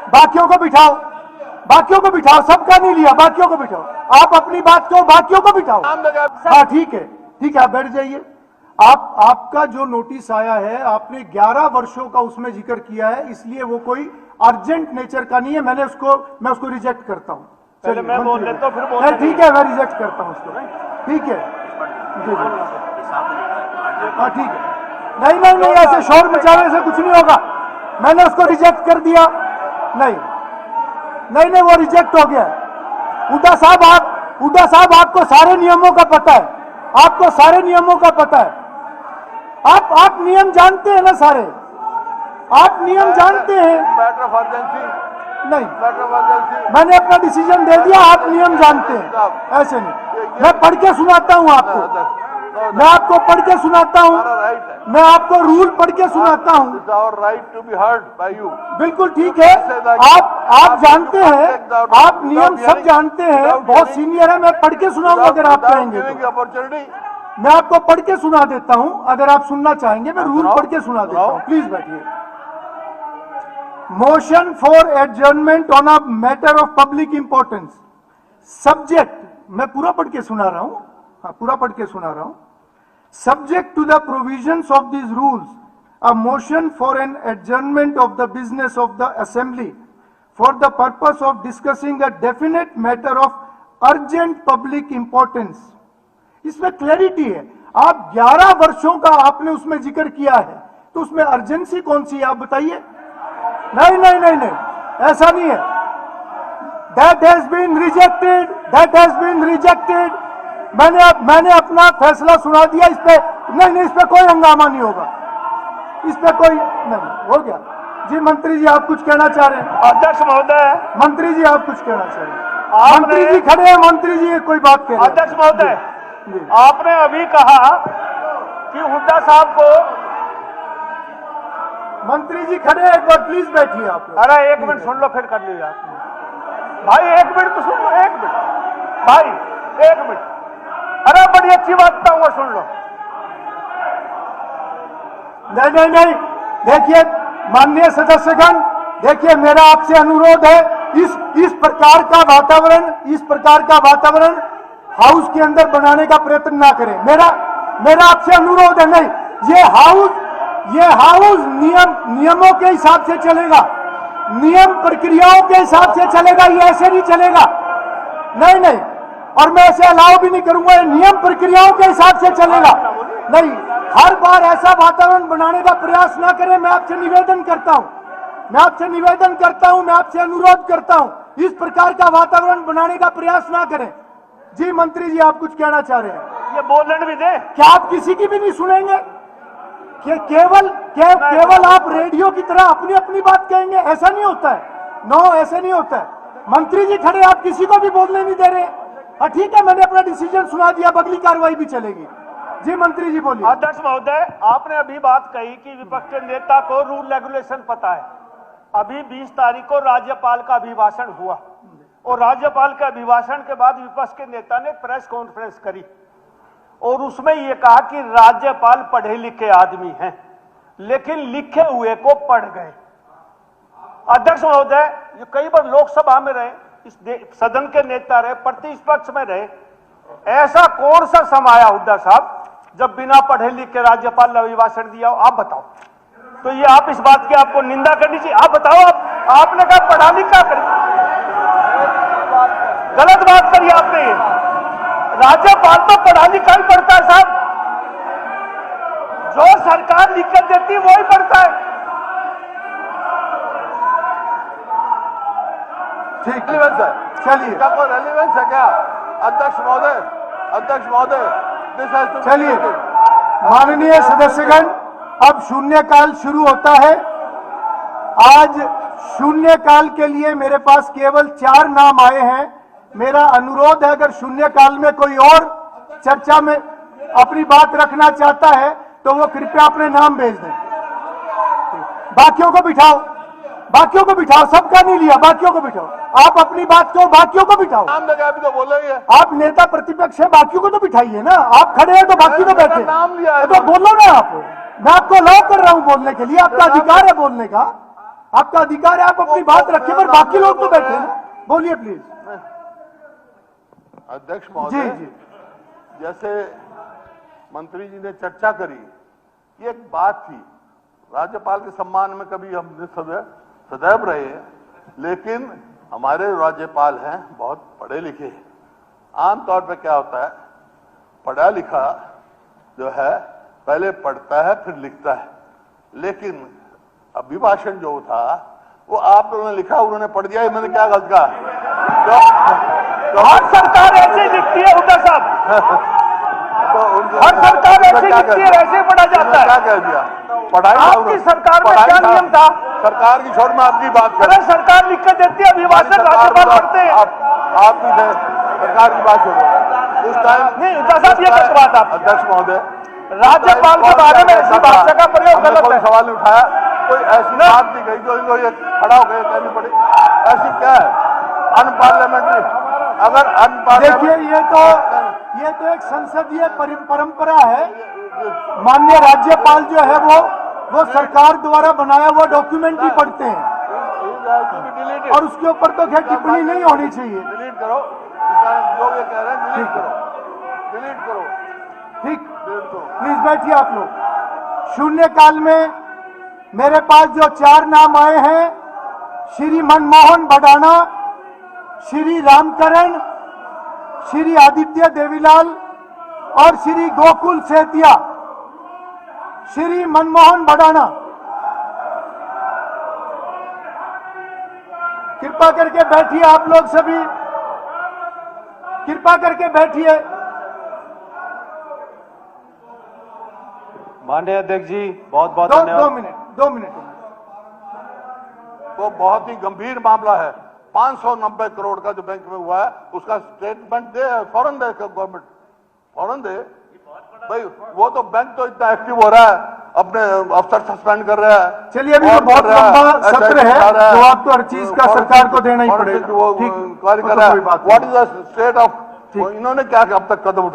बाकियों को बिठाओ, बाकियों को बिठाओ, सबका नहीं लिया, बाकियों को बिठाओ। आप अपनी बात कहो, बाकियों को बिठाओ। हाँ ठीक है, ठीक है, आप बैठ जाइए। आपका जो नोटिस आया है, आपने 11 वर्षों का उसमें जिक्र किया है, इसलिए वो कोई अर्जेंट नेचर का नहीं है। मैं उसको रिजेक्ट करता हूँ। पहले मैं बोल लेता हूं, फिर बोल। ठीक है, मैं रिजेक्ट करता हूँ उसको। ठीक है, हाँ ठीक है। नहीं नहीं नहीं, ऐसे शोर मचाने से कुछ नहीं होगा। मैंने उसको रिजेक्ट कर दिया। नहीं नहीं नहीं, वो रिजेक्ट हो गया। हुड्डा साहब आपको सारे नियमों का पता है, आपको सारे नियमों का पता है। आप नियम जानते हैं ना सारे, आप नियम जानते हैं। मैटर ऑफ अर्जेंसी नहीं, मैटर ऑफ अर्जेंसी मैंने अपना डिसीजन दे दिया, आप नियम जानते हैं। ऐसे नहीं, मैं पढ़ के सुनाता हूं आपको, मैं आपको पढ़ के सुनाता हूं, मैं आपको रूल पढ़ के सुनाता हूं। Our right to be heard by you. बिल्कुल ठीक है, आप जानते हैं, आप नियम सब जानते हैं, बहुत सीनियर है। मैं पढ़ के सुनाऊंगा अगर आप कहेंगे तो। अपॉर्चुनिटी मैं आपको पढ़ के सुना देता हूं, अगर आप सुनना चाहेंगे। मैं रूल पढ़ के सुना देता हूं, प्लीज बैठिए। Motion for adjournment on a matter of public importance. Subject, मैं पूरा पढ़ के सुना रहा हूं, हाँ पूरा पढ़ के सुना रहा हूं। Subject to the provisions of this rules, a motion for an adjournment of the business of the assembly for the purpose of discussing a definite matter of urgent public importance. इसमें क्लैरिटी है। आप 11 वर्षों का आपने उसमें जिक्र किया है, तो उसमें अर्जेंसी कौन सी है आप बताइए। नहीं नहीं नहीं नहीं, ऐसा नहीं है। That has been rejected, that has been rejected. मैंने अपना फैसला सुना दिया। इस पे नहीं, इस पे कोई हंगामा नहीं होगा, इस पे कोई नहीं, हो गया। जी मंत्री जी, आप कुछ कहना चाह रहे हैं? अध्यक्ष महोदय, मंत्री जी आप कुछ कहना चाह रहे हैं? मंत्री जी खड़े हैं, मंत्री जी कोई बात कह रहे हैं? अध्यक्ष महोदय, आपने अभी कहा कि हुड्डा साहब को। मंत्री जी खड़े हैं, एक बार प्लीज बैठिए आप। अरे एक मिनट सुन लो, फिर कर लो यार भाई। एक मिनट तो सुन लो, एक मिनट भाई, एक मिनट। अरे बड़ी अच्छी बात बताऊंगा, सुन लो। नहीं नहीं नहीं, देखिए माननीय सदस्यगण, देखिए मेरा आपसे अनुरोध है, इस प्रकार का वातावरण हाउस के अंदर बनाने का प्रयत्न ना करें। मेरा आपसे अनुरोध है। नहीं, ये हाउस नियमों के हिसाब से चलेगा, नियम प्रक्रियाओं के हिसाब से चलेगा, ये ऐसे नहीं चलेगा। नहीं नहीं, और मैं ऐसे अलाउ भी नहीं करूंगा, ये नियम प्रक्रियाओं के हिसाब से चलेगा। नहीं, हर बार ऐसा वातावरण बनाने का प्रयास ना करें। मैं आपसे निवेदन करता हूं, मैं आपसे अनुरोध करता हूं, इस प्रकार का वातावरण बनाने का प्रयास ना करें। जी मंत्री जी, आप कुछ कहना चाह रहे हैं? ये बोलने भी दे। क्या आप किसी की भी नहीं सुनेंगे? केवल आप रेडियो की तरह अपनी बात कहेंगे? ऐसा नहीं होता है। नो, ऐसा नहीं होता है। मंत्री जी खड़े, आप किसी को भी बोलने नहीं दे रहे। ठीक है, मैंने अपना डिसीजन सुना दिया, अगली कार्रवाई भी चलेगी। जी मंत्री जी बोलिए। अध्यक्ष महोदय, आपने अभी बात कही कि विपक्ष के नेता को रूल रेगुलेशन पता है। अभी 20 तारीख को राज्यपाल का अभिभाषण हुआ, और राज्यपाल के अभिभाषण के बाद विपक्ष के नेता ने प्रेस कॉन्फ्रेंस करी, और उसमें यह कहा कि राज्यपाल पढ़े लिखे आदमी हैं, लेकिन लिखे हुए को पढ़ गए। अध्यक्ष महोदय, ये कई बार लोकसभा में रहे, इस सदन के नेता रहे, प्रतिपक्ष में रहे, ऐसा कौन सा समय आया हुड्डा साहब जब बिना पढ़े लिखे राज्यपाल ने अभिभाषण दिया हो? आप बताओ। तो ये आप इस बात की आपको निंदा करनी चाहिए। आप बताओ, आपने कहा पढ़ा लिखा कर, गलत बात करी आपने। ये राज्यपाल तो पढ़ा लिखा ही पढ़ता है साहब, जो सरकार लिख कर देती है वो ही पढ़ता है। ठीक है, चलिए। क्या कोई रेलिवेंस है क्या? अध्यक्ष महोदय, चलिए माननीय सदस्यगण, अब शून्यकाल शुरू होता है। आज शून्यकाल के लिए मेरे पास केवल 4 नाम आए हैं। मेरा अनुरोध है, अगर शून्यकाल में कोई और चर्चा में अपनी बात रखना चाहता है तो वो कृपया अपने नाम भेज दें। बाकियों को बिठाओ, सबका नहीं लिया, बाकियों को बिठाओ। आप अपनी बात कहो, बाकियों को बिठाओ। नाम लगा, अभी तो बोल रही है। आप नेता प्रतिपक्ष है, बाकियों को तो बिठाइए ना। आप खड़े हैं तो बाकी तो बैठे। नाम लिया है तो बोलो ना आप। मैं आपको अलाउ कर रहा हूं बोलने के लिए, आपका अधिकार है बोलने का। आपका अधिकार है, आप अपनी बात रखिए, पर बाकी लोग तो बैठे हैं ना। बोलिए प्लीज। अध्यक्ष जी महोदय, जी जैसे मंत्री जी ने चर्चा करी, ये एक बात थी, राज्यपाल के सम्मान में कभी हम सदैव रहे हैं, लेकिन हमारे राज्यपाल हैं बहुत पढ़े लिखे हैं। आमतौर पे क्या होता है, पढ़ा लिखा जो है पहले पढ़ता है फिर लिखता है, लेकिन अभिभाषण जो था वो आप लोगों ने लिखा, उन्होंने पढ़ दिया, मैंने क्या गलत कहा? हर सरकार ऐसे लिखती है हुड्डा साहब, हर सरकार ऐसे लिखती है, ऐसे पढ़ा जाता है। क्या कह दिया? पढ़ाई आपकी सरकार में क्या नियम था? सरकार की छोड़ में आपकी बात कर, अरे सरकार लिख कर देती है, अभिभाषण राज्यपाल पढ़ते हैं। आप भी थे, सरकार की बात छोड़ो। उस टाइम नहीं हुड्डा साहब, ये किस बात आप अध्यक्ष महोदय, राज्यपाल के बारे में ऐसी भाषा का प्रयोग गलत कोई है। सवाल नहीं उठाया, कोई ऐसी बात नहीं कही जो इनको ये खड़ा हो गए कहनी पड़ी, ऐसी क्या है? अनपार्लियामेंट्री, अगर देखिए, ये तो एक संसदीय परंपरा है। माननीय राज्यपाल जो है वो सरकार द्वारा बनाया हुआ डॉक्यूमेंट ही पढ़ते हैं, और उसके ऊपर तो खैर टिप्पणी नहीं होनी चाहिए। डिलीट करो, इसका जो ये कह रहे हैं डिलीट करो, डिलीट करो, ठीक, डिलीट करो। प्लीज बैठिए आप लोग। शून्यकाल में मेरे पास जो 4 नाम आए हैं, श्री मनमोहन भडाना, श्री रामकरण, श्री आदित्य देवीलाल और श्री गोकुल सेतिया। श्री मनमोहन भडाना, कृपा करके बैठिए, आप लोग सभी कृपा करके बैठिए। माननीय अध्यक्ष जी, बहुत बहुत दो मिनट। वो बहुत ही गंभीर मामला है। 590 करोड़ का जो बैंक में हुआ है, उसका स्टेटमेंट दे, फौरन दे गवर्नमेंट, फौरन दे भाई। वो तो बैंक तो इतना एक्टिव हो रहा है, अपने अफसर सस्पेंड कर रहा है। चलिए, अभी तो बहुत लंबा सत्र है, जवाब तो हर चीज का सरकार को देना ही पड़ेगा। वो ठीक, कार्य कर रहा है। What is the state of, इन्होंने क्या अब तक कदम उठाया?